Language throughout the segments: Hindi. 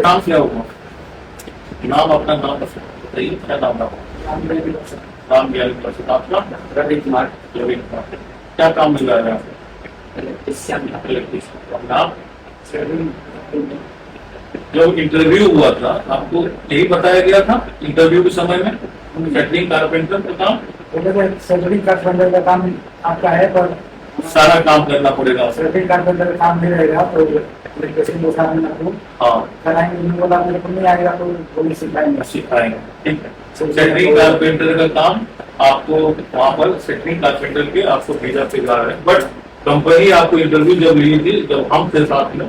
नाम क्या हुआ? नाम अपना नाम बताइए, क्या नाम नाम राम ज्ञानी प्रसाद, आपका रवि कुमार। रवि कुमार। क्या काम मिल रहा है आपको? इलेक्ट्रिशियन। नाम? जब इंटरव्यू हुआ था आपको यही बताया गया था इंटरव्यू के समय में, सेटरिंग कारपेंटर का काम? सेटरिंग कारपेंटर का काम आपका है, पर सारा काम करना पड़ेगा। सेटरिंग कारपेंटर का काम नहीं रहेगा तो इलेक्ट्रिशियन को सामने आपको हाँ, कराएंगे। उन्होंने बोला मेरे को नहीं आएगा तो पुलिस सिखाएंगे। सिखाएंगे, ठीक है। सेटरिंग कारपेंटर का काम आपको वहाँ पर सेटरिंग कारपेंटर के आपको भेजा पे जा रहा है, बट कंपनी आपको इंटरव्यू जब ली थी, जब हम थे साथ में,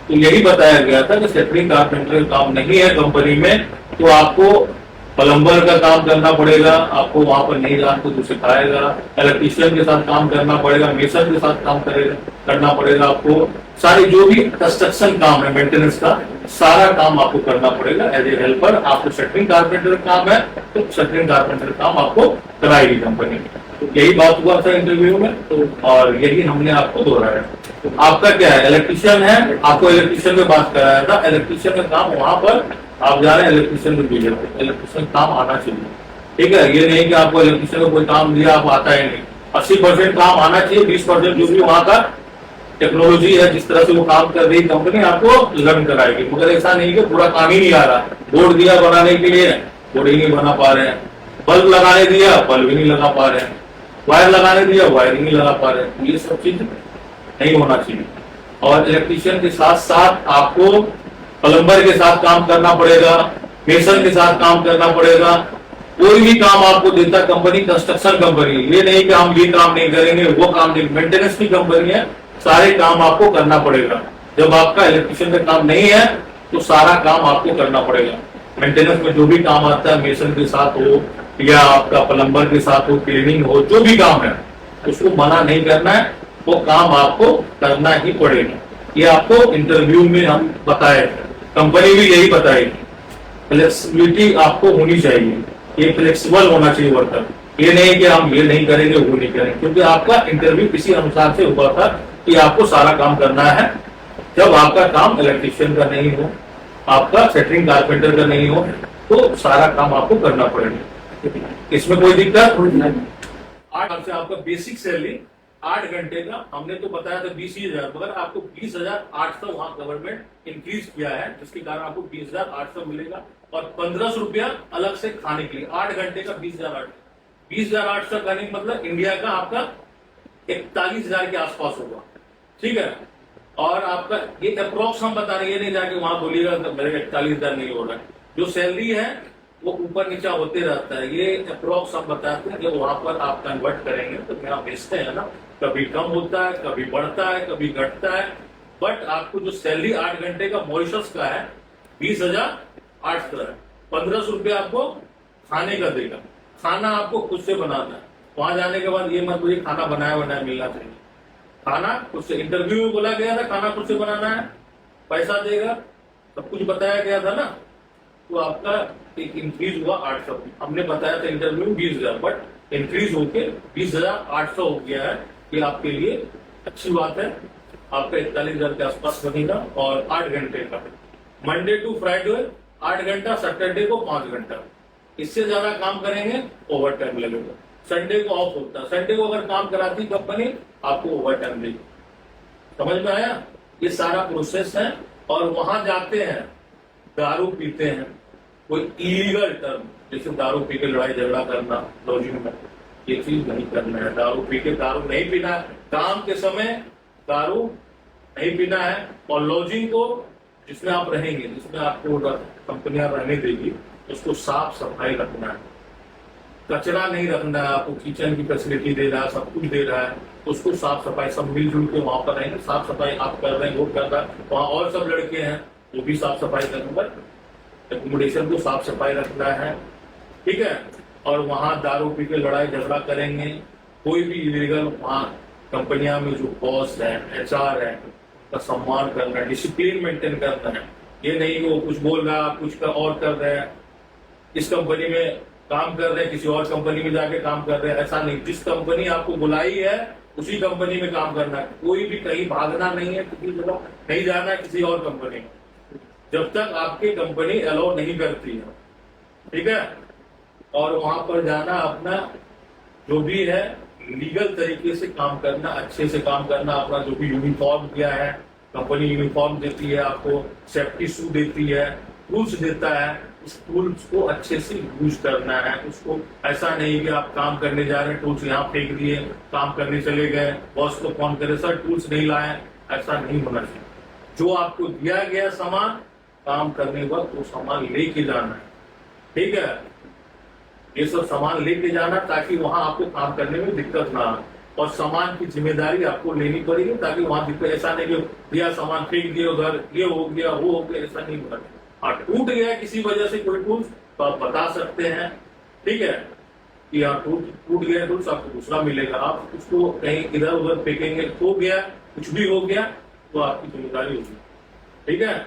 तो यही बताया गया था कि सेटरिंग कारपेंटर का काम नहीं है कंपनी में, तो आपको प्लम्बर का काम करना पड़ेगा, आपको वहां पर नहीं जान को तो सिखाएगा, इलेक्ट्रिशियन के साथ काम करना पड़ेगा, मेसन के साथ काम करना पड़ेगा, आपको सारी जो भी कंस्ट्रक्शन काम है मेंटेनेंस का सारा काम आपको करना पड़ेगा एज ए हेल्पर। आपको शटरिंग कारपेंटर काम है तो शटरिंग कारपेंटर काम आपको कराएगी कंपनी। तो यही बात हुआ था इंटरव्यू में, तो और यही हमने आपको दोहराया। तो आपका क्या है, इलेक्ट्रिशियन है, आपको इलेक्ट्रिशियन में बात कराया था, इलेक्ट्रिशियन का काम वहां पर आप जा रहे हैं इलेक्ट्रिशियन में भेजे, इलेक्ट्रिशियन काम आना चाहिए, ठीक है। ये नहीं कि आपको इलेक्ट्रिशियन को कोई काम दिया आप आता है नहीं, 80% काम आना चाहिए, 20% जो भी वहां का टेक्नोलॉजी है जिस तरह से वो काम कर रही कंपनी आपको लर्न कराएगी। मगर ऐसा नहीं कि पूरा काम ही नहीं आ रहा, बोर्ड दिया बनाने के लिए बोर्ड ही नहीं बना पा रहे हैं, बल्ब लगाने दिया बल्ब ही नहीं लगा पा रहे हैं, वायर लगाने दिया वायर ही नहीं लगा पा रहे हैं। ये सब चीज नहीं होना चाहिए। और इलेक्ट्रिशियन के साथ साथ आपको प्लम्बर के साथ काम करना पड़ेगा, मेसन के साथ काम करना पड़ेगा। कोई भी काम आपको देता कंपनी कंस्ट्रक्शन कंपनी, ये नहीं कि हम ये काम नहीं करेंगे वो काम नहीं, मेंटेनेंस की कंपनी है, सारे काम आपको करना पड़ेगा। जब आपका इलेक्ट्रिशियन का काम नहीं है तो सारा काम आपको करना पड़ेगा। मेंटेनेंस में जो भी काम आता है, मेसन के साथ हो या आपका प्लम्बर के साथ हो, क्लीनिंग हो, जो भी काम है उसको मना नहीं करना है, वो काम आपको करना ही पड़ेगा। ये आपको इंटरव्यू में हम बताए, कंपनी भी यही बताएगी। फ्लेक्सिबिलिटी आपको होनी चाहिए, ये फ्लेक्सिबल होना चाहिए वर्कर, ये नहीं कि हम ये नहीं करेंगे वो नहीं करेंगे, क्योंकि आपका इंटरव्यू इसी अनुसार से हुआ था कि आपको सारा काम करना है। जब आपका काम इलेक्ट्रिशियन का नहीं हो, आपका सेटरिंग कारपेंटर का नहीं हो, तो सारा काम आपको करना पड़ेगा। इसमें कोई दिक्कत नहीं। 8 से आपका बेसिक सैलरी 8 घंटे का हमने तो बताया था 20,000, मगर आपको 20,800 वहां गवर्नमेंट इंक्रीज किया है, जिसके कारण आपको 20,800 मिलेगा और 1,500 रुपया अलग से खाने के लिए। 8 घंटे का 20,800 खाने का मतलब इंडिया का आपका 41,000 के आसपास होगा, ठीक है। और आपका ये अप्रोक्स हम बता रहे हैं, ये नहीं जाके वहां बोलिएगा मेरे 41,000 नहीं हो रहा है। जो सैलरी है वो ऊपर नीचा होते रहता है, ये अप्रोक्स हम बताते हैं। जब वहां पर आप कन्वर्ट करेंगे तो मेरा बेचते हैं ना, कभी कम होता है, कभी बढ़ता है, कभी घटता है, बट आपको जो सैलरी 8 घंटे का मॉरिशस का है 20,800 है। 1,500 रुपया आपको खाने का देगा, खाना आपको खुद से बनाना है। वहां जाने के बाद ये मत मुझे खाना बनाया बनाया मिलना चाहिए, खाना खुद से। इंटरव्यू में बोला गया था खाना खुद से बनाना है, पैसा देगा, सब कुछ बताया गया था ना। तो आपका एक इंक्रीज हुआ 800, हमने बताया था इंटरव्यू 20,000, बट इंक्रीज होके 20,800 हो गया है। ये आपके लिए अच्छी बात है, आपका 41,000 के आसपास बनेगा। और 8 घंटे का मंडे टू फ्राइडे 8 घंटा, सैटरडे को 5 घंटा। इससे ज्यादा काम करेंगे ओवर टाइम लगेगा। संडे को ऑफ होता है, संडे को अगर काम कराती कंपनी आपको ओवर टाइम देगी। समझ में आया? ये सारा प्रोसेस है। और वहां जाते हैं, दारू पीते हैं, कोई इलीगल टर्म जैसे दारू पी के लड़ाई झगड़ा करना लॉजिंग में, ये चीज नहीं करना है। दारू पी के दारू नहीं पीना है, काम के समय दारू नहीं पीना है। और लॉजिंग को जिसमें आप रहेंगे, जिसमें आपको कंपनियां रहने देगी, उसको साफ सफाई रखना है, कचरा नहीं रखना है। आपको किचन की फैसिलिटी दे रहा है, सब कुछ दे रहा है, उसको साफ सफाई सब मिलजुल के वहां पर रहेंगे। साफ सफाई आप कर रहे हैं, वो कर रहा है, वहां और सब लड़के हैं वो भी साफ सफाई करेंगे। एकोमोडेशन को साफ सफाई रखना है, ठीक है। और वहां दारू पी के लड़ाई झगड़ा करेंगे, कोई भी इलीगल वहां कंपनियां में जो बॉस है, HR है, का सम्मान करना है, डिसिप्लिन मेंटेन करना है। ये नहीं कि वो कुछ बोल रहा है कुछ और कर रहे हैं, इस कंपनी में काम कर रहे हैं किसी और कंपनी में जाके काम कर रहे हैं, ऐसा नहीं। जिस कंपनी आपको बुलाई है उसी कंपनी में काम करना है, कोई भी कहीं भागना नहीं है, किसी जगह नहीं जाना है किसी और कंपनी में। जब तक आपकी कंपनी अलाउ नहीं करती है, ठीक है। और वहां पर जाना, अपना जो भी है लीगल तरीके से काम करना, अच्छे से काम करना, अपना जो भी यूनिफॉर्म दिया है, कंपनी यूनिफॉर्म देती है आपको, सेफ्टी शू देती है, टूल्स देता है, उस टूल्स को अच्छे से यूज करना है। उसको ऐसा नहीं कि आप काम करने जा रहे हैं, टूल्स यहाँ फेंक दिए, काम करने चले गए, बॉस को फोन करे सर टूल्स नहीं लाए, ऐसा नहीं होना चाहिए। जो आपको दिया गया सामान, काम करने वक्त वो सामान लेके जाना है, ठीक है। ये सब सामान लेके जाना ताकि वहां आपको काम करने में दिक्कत ना आए, और सामान की जिम्मेदारी आपको लेनी पड़ेगी ताकि वहां दिक्कत, ऐसा नहीं कि दिया सामान फेंक दिया उधर, ये हो गया वो हो गया, ऐसा नहीं होना। हाँ, टूट गया किसी वजह से कोई टूल्स तो आप बता सकते हैं, ठीक है, कि हाँ टूट गया टूल्स, आपको दूसरा मिलेगा। आप उसको कहीं इधर उधर फेंकेंगे, खो गया, कुछ भी हो गया तो आपकी जिम्मेदारी होगी, ठीक है।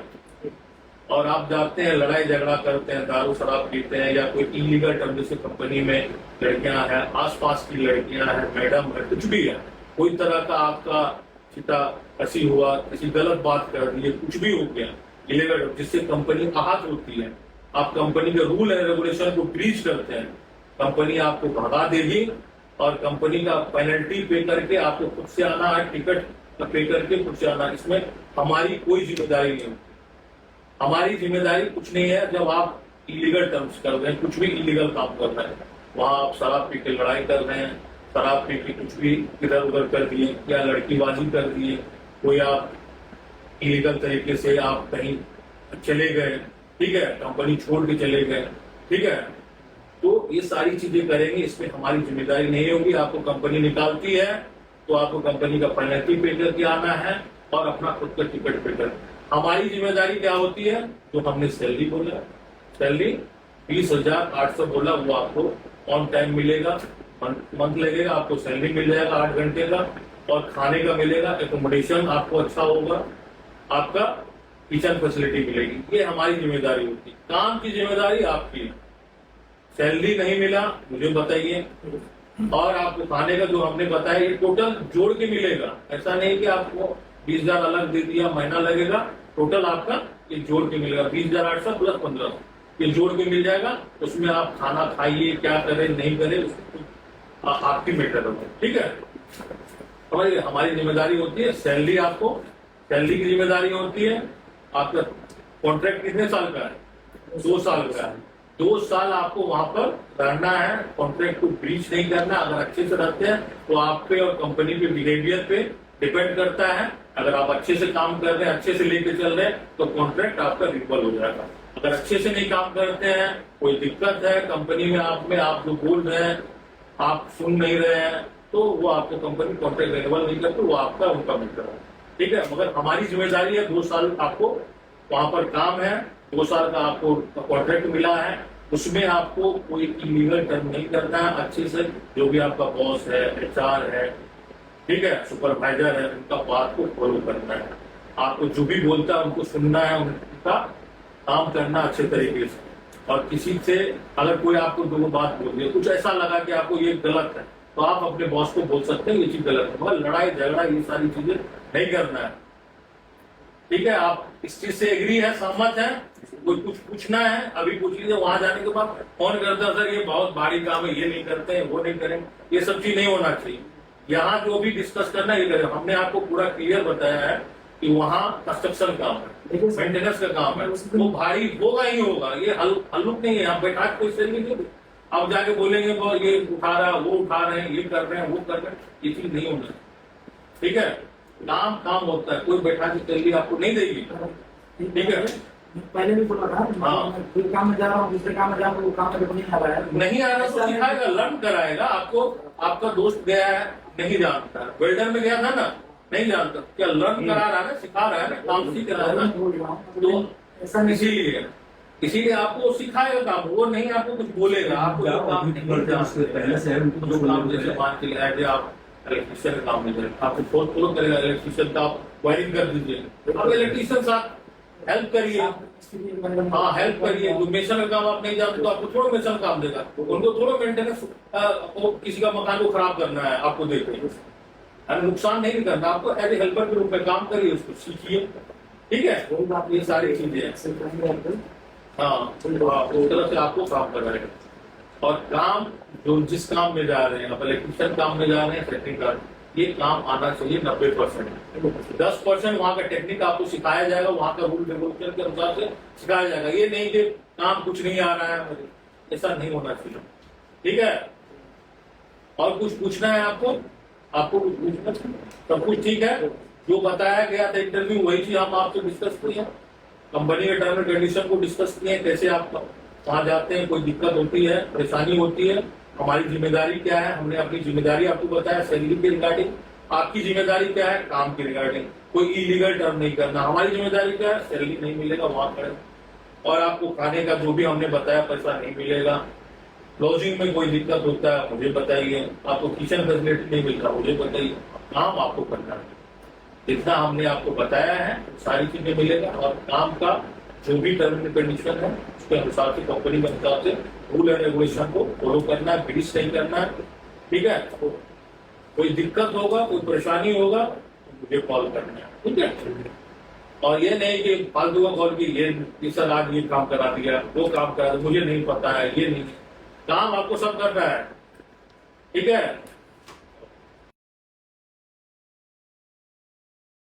और आप जाते हैं लड़ाई झगड़ा करते हैं, दारू शराब पीते हैं, या कोई इलीगल टर्म, जैसे कंपनी में लड़कियां हैं, आसपास की लड़कियां हैं, मैडम है, कुछ भी है, कोई तरह का आपका चिता कसी हुआ, किसी गलत बात कर दी, कुछ भी हो गया इलीगल, जिससे कंपनी आहत होती है, आप कंपनी के रूल एंड रेगुलेशन को ब्रीच करते हैं, कंपनी आपको भगा देगी और कंपनी का पेनल्टी पे करके आपको खुद से आना है, टिकट पे करके खुद से आना। इसमें हमारी कोई जिम्मेदारी नहीं होती। हमारी जिम्मेदारी कुछ नहीं है जब आप इलीगल टर्म्स कर रहे हैं, कुछ भी इलीगल काम कर रहे हैं, वहां आप शराब पी के लड़ाई कर रहे हैं, शराब पी के कुछ भी इधर उधर कर दिए, या लड़कीबाजी कर दिए, कोई आप इलीगल तरीके से आप कहीं चले गए, ठीक है, कंपनी छोड़ के चले गए, ठीक है, तो ये सारी चीजें करेंगे, इसमें हमारी जिम्मेदारी नहीं होगी। आपको कंपनी निकालती है तो आपको कंपनी का पेनल्टी पे करके आना है और अपना खुद का टिकट पे कर। हमारी जिम्मेदारी क्या होती है, जो हमने सैलरी बोला, सैलरी 20,800 बोला, वो आपको ऑन टाइम मिलेगा, मंथ लगेगा, आपको सैलरी मिल जाएगा 8 घंटे का, और खाने का मिलेगा, एकोमोडेशन आपको अच्छा होगा, आपका किचन फैसिलिटी मिलेगी। ये हमारी जिम्मेदारी होती है। काम की जिम्मेदारी आपकी है। सैलरी नहीं मिला मुझे बताइए, और आपको खाने का जो हमने बताया ये टोटल जोड़ के मिलेगा, ऐसा नहीं कि आपको 20,000 अलग दे दिया, महीना लगेगा, टोटल आपका ये जोड़ के मिलेगा 20,800 प्लस 1500, ये जोड़ के मिल जाएगा। उसमें आप खाना खाइए, क्या करें नहीं करें आपकी मैटर होगा, ठीक है। समझिए, हमारी जिम्मेदारी होती है सैलरी, आपको सैलरी की जिम्मेदारी होती है। आपका कॉन्ट्रैक्ट कितने साल का है, 2 साल का है, 2 साल आपको वहां पर रहना है, कॉन्ट्रैक्ट को ब्रीच नहीं करना। अगर अच्छे से रहते हैं तो आप पे और कंपनी के बिहेवियर पे डिपेंड करता है। अगर आप अच्छे से काम कर रहे हैं, अच्छे से लेके चल रहे हैं, तो कॉन्ट्रैक्ट आपका रिन्यूअल हो जाएगा। अगर अच्छे से नहीं काम करते हैं, कोई दिक्कत है कंपनी में, आप जो बोल रहे हैं आप सुन नहीं रहे हैं, तो वो आपको कंपनी कॉन्ट्रैक्ट रिन्यूअल नहीं करती, वो आपका उनका मिलता है, ठीक है। मगर हमारी जिम्मेदारी है, 2 साल आपको वहां पर काम है, 2 साल का आपको कॉन्ट्रैक्ट मिला है, उसमें आपको कोई इलीगल टर्म नहीं करना है। अच्छे से जो भी आपका बॉस है, HR है, ठीक है, सुपरवाइजर है, उनका बात को फॉलो करना है। आपको जो भी बोलता है उनको सुनना है, उनका काम करना अच्छे तरीके से। और किसी से अगर कोई आपको 2 बात बोल दिया, कुछ ऐसा लगा कि आपको ये गलत है, तो आप अपने बॉस को बोल सकते हैं ये चीज गलत है, मगर लड़ाई झगड़ा ये सारी चीजें नहीं करना है, ठीक है। आप इस चीज से एग्री है, सहमत है? कोई कुछ पूछना है अभी पूछ लीजिए, वहां जाने के बाद फोन करता सर ये बहुत भारी काम है, ये नहीं करते हैं, वो नहीं करें, ये सब चीज नहीं होना चाहिए। यहाँ जो भी डिस्कस करना है ये करें। हमने आपको पूरा क्लियर बताया है कि वहाँ कंस्ट्रक्शन काम है, मेंटेनेंस का काम है, वो भारी होगा ही होगा, ये हल्लुक नहीं है। आप बैठा कोई सैलरी नहीं, आप जाके बोलेंगे ये उठा रहा है, वो उठा रहे हैं, ये कर रहे हैं, वो कर रहे हैं, ये चीज नहीं होना, ठीक है। काम होता है, कोई बैठा के सैलरी आपको नहीं देगी, ठीक है। पहले भी बोला था, हाँ, कोई काम में जा रहा हूँ, दूसरे काम में जा रहा हूँ, वो काम में नहीं आ रहा है, नहीं आ रहा तो सिखाएगा, लर्न कराएगा आपको। आपका दोस्त गया है, नहीं जानता, वेल्डर में गया था ना, नहीं जानता, क्या लर्न करा रहा है, सिखा रहा है, काम सीख रहा है ना, तो इसीलिए आपको सिखाएगा काम, वो नहीं आपको कुछ बोलेगा। आपको जो काम नहीं जानते, जो काम जैसे मान के लिए आप इलेक्ट्रिशियन का काम नहीं करेगा, आपको फॉलो करेगा इलेक्ट्रिशियन का, आप वायरिंग कर दीजिए, अब इलेक्ट्रिशियन साथ हेल्प करिए, हाँ हेल्प करिए। जो मेसन का काम आप नहीं जानते तो आपको थोड़ा मेसन काम देगा, उनको थोड़ा मेंटेनेंस, किसी का मकान को खराब करना है आपको देखे, नुकसान नहीं करना, आपको एज ए हेल्पर के रूप में काम करिए, उसको सीखिए, ठीक है, वही बात ये सारी चीजें हैं। हाँ, तो उस तरह से आपको काम कराएगा। और काम जो जिस काम में जा रहे हैं, आप इलेक्ट्रिशियन काम में जा रहे हैं, टेक्निकल, ये काम आना चाहिए 90%। 10% वहाँ का टेक्निक आपको सिखाया जाएगा, वहाँ का रूल रेगुलेशन के अनुसार से सिखाया जाएगा। ये नहीं कि काम कुछ नहीं आ रहा है, ऐसा नहीं होना चाहिए। ठीक है, और कुछ पूछना है आपको? आपको कुछ पूछना? सब कुछ ठीक है? जो बताया गया था इंटरव्यू वही चीज हम आपसे डिस्कस किए, कंपनी के टर्म एंड कंडीशन को डिस्कस किए, कैसे आप वहां जाते हैं, कोई दिक्कत होती है, परेशानी होती है, हमारी जिम्मेदारी क्या है, हमने अपनी जिम्मेदारी आपको बताया सैलरी के रिगार्डिंग, आपकी जिम्मेदारी क्या है काम की रिगार्डिंग, कोई इलीगल टर्म नहीं करना, हमारी जिम्मेदारी क्या है सैलरी नहीं मिलेगा वहां करें, और आपको खाने का जो भी हमने बताया पैसा नहीं मिलेगा, लॉजिंग में कोई दिक्कत होता है मुझे बताइए, आपको किचन फैसिलिटी नहीं मिलता मुझे बताइए, काम आपको करना है। जितना हमने आपको बताया है सारी चीजें मिलेगा, और काम का जो भी टर्म एंड कंडीशन है उसके अनुसार से कंपनी के हिसाब से रूल एंड रेगुलेशन को फॉलो करना है, ब्रीच नहीं करना है। ठीक है, तो कोई दिक्कत होगा, कोई परेशानी होगा तो मुझे कॉल करना है। ठीक है, और ये नहीं कि फालतू का कॉल की ये सर आज ये काम करा दिया, वो काम करा दिया, मुझे नहीं पता है, ये नहीं, काम आपको सब करना है। ठीक है,